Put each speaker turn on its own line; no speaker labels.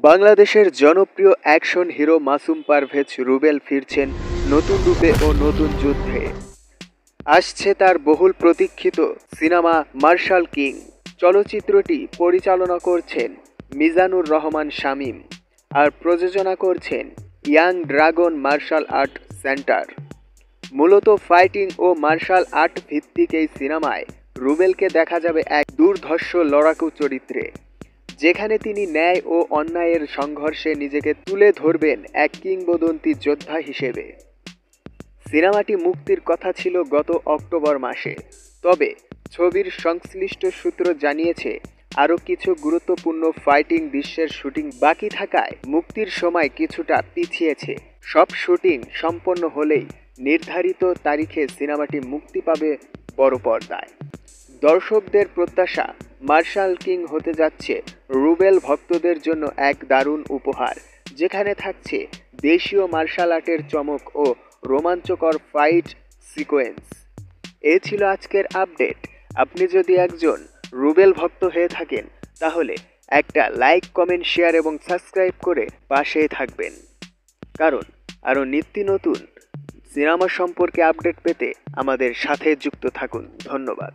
বাংলাদেশের জনপ্রিয় action hero Masum Parvez Rubel ফিরছেন নতুন রূপে ও নতুন যুদ্ধে। আসছে তার বহুল প্রতীক্ষিত সিনেমা মার্শাল কিং। চলচ্চিত্রটি পরিচালনা করছেন মিজানুর রহমান শামীম আর প্রযোজনা করছেন Young Dragon Martial Art Centre. মূলত ফাইটিং ও মার্শাল আর্ট ভিত্তিক এই সিনেমায় রুবেলকে দেখা যাবে এক দুর্ধর্ষ লড়াকু চরিত্রে, যেখানে তিনি ন্যায় ও অন্যায়ের সংঘর্ষে নিজেকে তুলে ধরবেন এক কিংবদন্তি যোদ্ধা হিসেবে। সিনেমাটি মুক্তির কথা ছিল গত অক্টোবর মাসে, তবে ছবির সংশ্লিষ্ট সূত্র জানিয়েছে আরও কিছু গুরুত্বপূর্ণ ফাইটিং দৃশ্যের শুটিং বাকি থাকায় মুক্তির সময় কিছুটা পিছিয়েছে। সব শুটিং সম্পন্ন হলেই নির্ধারিত তারিখে সিনেমাটি মুক্তি পাবে বড় পর্দায়। দর্শকদের প্রত্যাশা, মার্শাল কিং হতে যাচ্ছে রুবেল ভক্তদের জন্য এক দারুণ উপহার, যেখানে থাকছে দেশীয় মার্শাল আর্টের চমক ও রোমাঞ্চকর ফাইট সিকোয়েন্স। এ ছিল আজকের আপডেট। আপনি যদি একজন রুবেল ভক্ত হয়ে থাকেন তাহলে একটা লাইক, কমেন্ট, শেয়ার এবং সাবস্ক্রাইব করে পাশেই থাকবেন, কারণ আরও নিত্য নতুন সিনেমা সম্পর্কে আপডেট পেতে আমাদের সাথে যুক্ত থাকুন। ধন্যবাদ।